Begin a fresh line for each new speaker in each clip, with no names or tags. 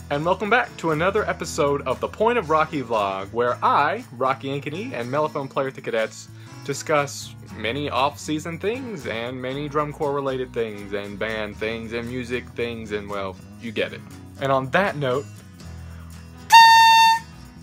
And welcome back to another episode of the Point of Rocky vlog, where I, Rocky Ankeny, and mellophone player at the Cadets discuss many off-season things and many drum corps related things and band things and music things and, well, you get it. And on that note,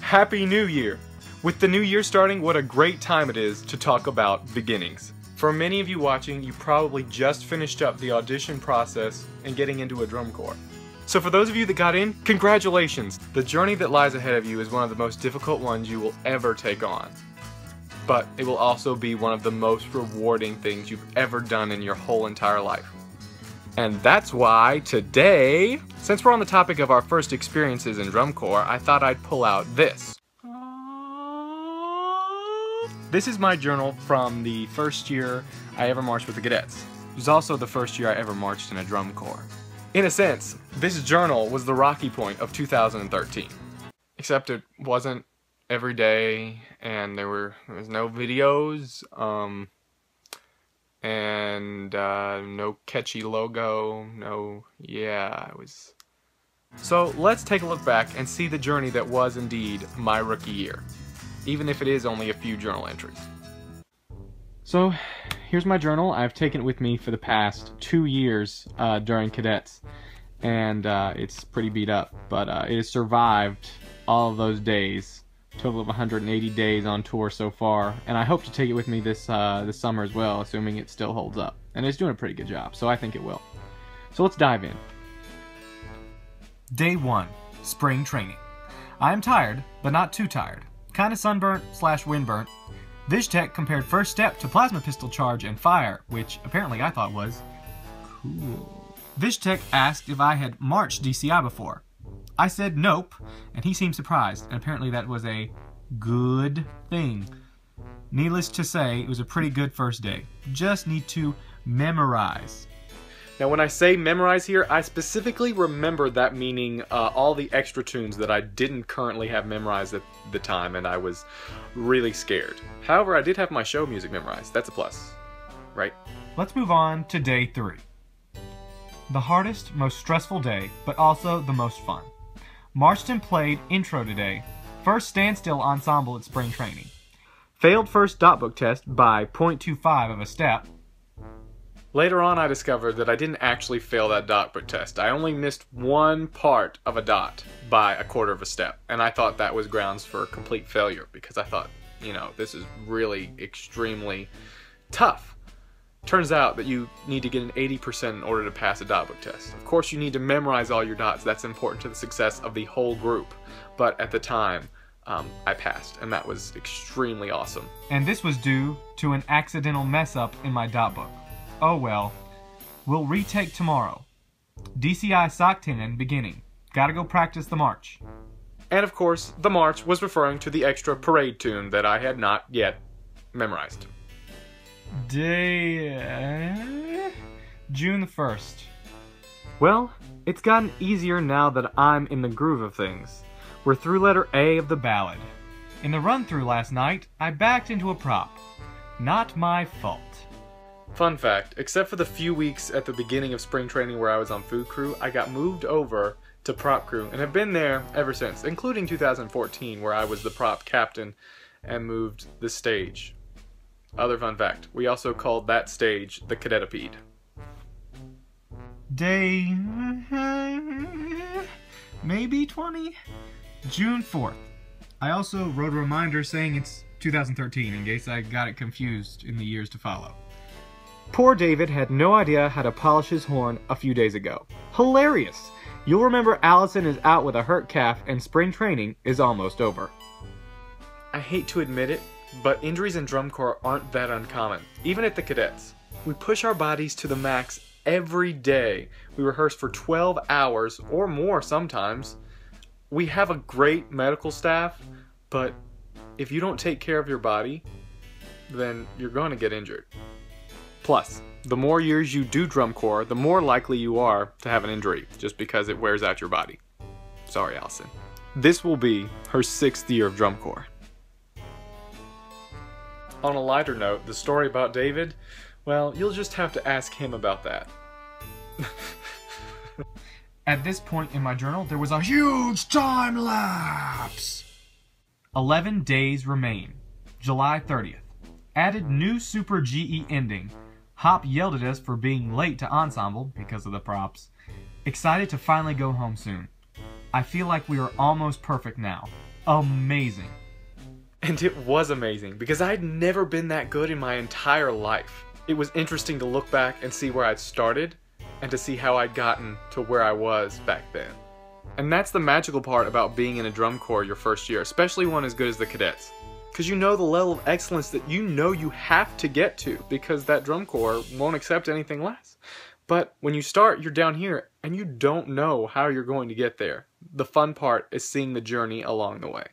Happy New Year! With the new year starting, what a great time it is to talk about beginnings. For many of you watching, you probably just finished up the audition process and getting into a drum corps. So for those of you that got in, congratulations! The journey that lies ahead of you is one of the most difficult ones you will ever take on. But it will also be one of the most rewarding things you've ever done in your whole entire life. And that's why today, since we're on the topic of our first experiences in drum corps, I thought I'd pull out this. This is my journal from the first year I ever marched with the Cadets. It was also the first year I ever marched in a drum corps. In a sense, this journal was the Rocky Point of 2013. Except it wasn't every day, and there was no videos, and no catchy logo, it was... So let's take a look back and see the journey that was indeed my rookie year, even if it is only a few journal entries. So here's my journal. I've taken it with me for the past 2 years during Cadets, and it's pretty beat up, but it has survived all of those days, total of 180 days on tour so far, and I hope to take it with me this summer as well, assuming it still holds up. And it's doing a pretty good job, so I think it will. So let's dive in. Day 1, spring training. I am tired, but not too tired. Kinda sunburnt / windburnt. VizTech compared first step to plasma pistol charge and fire, which apparently I thought was cool. VizTech asked if I had marched DCI before. I said nope, and he seemed surprised, and apparently that was a good thing. Needless to say, it was a pretty good first day. Just need to memorize. Now when I say memorize here, I specifically remember that meaning all the extra tunes that I didn't currently have memorized at the time, and I was really scared. However, I did have my show music memorized. That's a plus, right? Let's move on to day 3. The hardest, most stressful day, but also the most fun. Marched and played intro today. First standstill ensemble at spring training. Failed first dot book test by 0.25 of a step. Later on I discovered that I didn't actually fail that dot book test. I only missed one part of a dot by 1/4 of a step, and I thought that was grounds for complete failure because I thought, you know, this is really extremely tough. Turns out that you need to get an 80% in order to pass a dot book test. Of course you need to memorize all your dots. That's important to the success of the whole group. But at the time, I passed, and that was extremely awesome. And this was due to an accidental mess up in my dot book. Oh well, we'll retake tomorrow. DCI sock tenon beginning. Gotta go practice the march. And of course, the march was referring to the extra parade tune that I had not yet memorized. Day... June the 1st. Well, it's gotten easier now that I'm in the groove of things. We're through letter A of the ballad. In the run-through last night, I backed into a prop. Not my fault. Fun fact, except for the few weeks at the beginning of spring training where I was on food crew, I got moved over to prop crew and have been there ever since, including 2014 where I was the prop captain and moved the stage. Other fun fact, we also called that stage the Cadetipede. Day... maybe 20? June 4th. I also wrote a reminder saying it's 2013 in case I got it confused in the years to follow. Poor David had no idea how to polish his horn a few days ago. Hilarious! You'll remember Allison is out with a hurt calf and spring training is almost over. I hate to admit it, but injuries in drum corps aren't that uncommon, even at the Cadets. We push our bodies to the max every day. We rehearse for 12 hours or more sometimes. We have a great medical staff, but if you don't take care of your body, then you're going to get injured. Plus, the more years you do drum corps, the more likely you are to have an injury, just because it wears out your body. Sorry, Allison. This will be her 6th year of drum corps. On a lighter note, the story about David, well, you'll just have to ask him about that. At this point in my journal, there was a huge time lapse. 11 days remain. July 30th. Added new Super GE ending. Hop yelled at us for being late to ensemble because of the props. Excited to finally go home soon. I feel like we are almost perfect now. Amazing. And it was amazing because I'd never been that good in my entire life. It was interesting to look back and see where I'd started and to see how I'd gotten to where I was back then. And that's the magical part about being in a drum corps your first year, especially one as good as the Cadets. Because you know the level of excellence that you know you have to get to because that drum corps won't accept anything less. But when you start, you're down here and you don't know how you're going to get there. The fun part is seeing the journey along the way.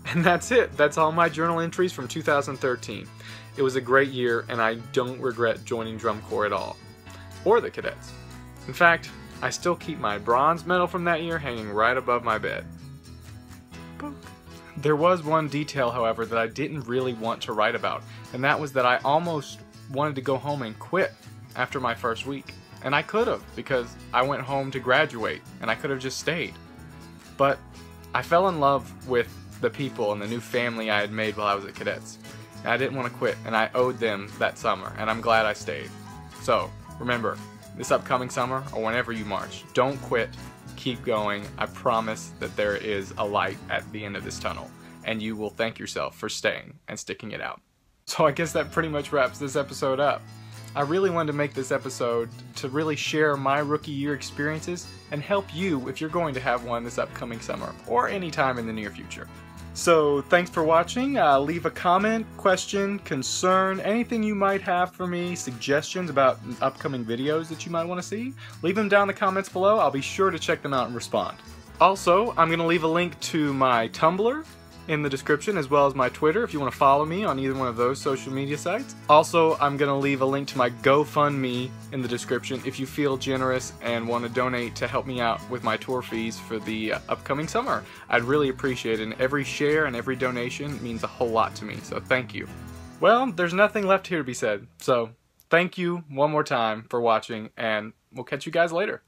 And that's it. That's all my journal entries from 2013. It was a great year and I don't regret joining drum corps at all. Or the Cadets. In fact, I still keep my bronze medal from that year hanging right above my bed. There was one detail, however, that I didn't really want to write about, and that was that I almost wanted to go home and quit after my first week. And I could have, because I went home to graduate, and I could have just stayed. But I fell in love with the people and the new family I had made while I was at Cadets. And I didn't want to quit, and I owed them that summer, and I'm glad I stayed. So, remember, this upcoming summer, or whenever you march, don't quit. Keep going. I promise that there is a light at the end of this tunnel, and you will thank yourself for staying and sticking it out. So I guess that pretty much wraps this episode up. I really wanted to make this episode to really share my rookie year experiences and help you if you're going to have one this upcoming summer or any time in the near future. So thanks for watching. Leave a comment, question, concern, anything you might have for me, suggestions about upcoming videos that you might want to see. Leave them down in the comments below. I'll be sure to check them out and respond. Also, I'm going to leave a link to my Tumblr in the description, as well as my Twitter if you want to follow me on either one of those social media sites. Also, I'm going to leave a link to my GoFundMe in the description if you feel generous and want to donate to help me out with my tour fees for the upcoming summer. I'd really appreciate it, and every share and every donation means a whole lot to me, so thank you. Well, there's nothing left here to be said, so thank you one more time for watching, and we'll catch you guys later.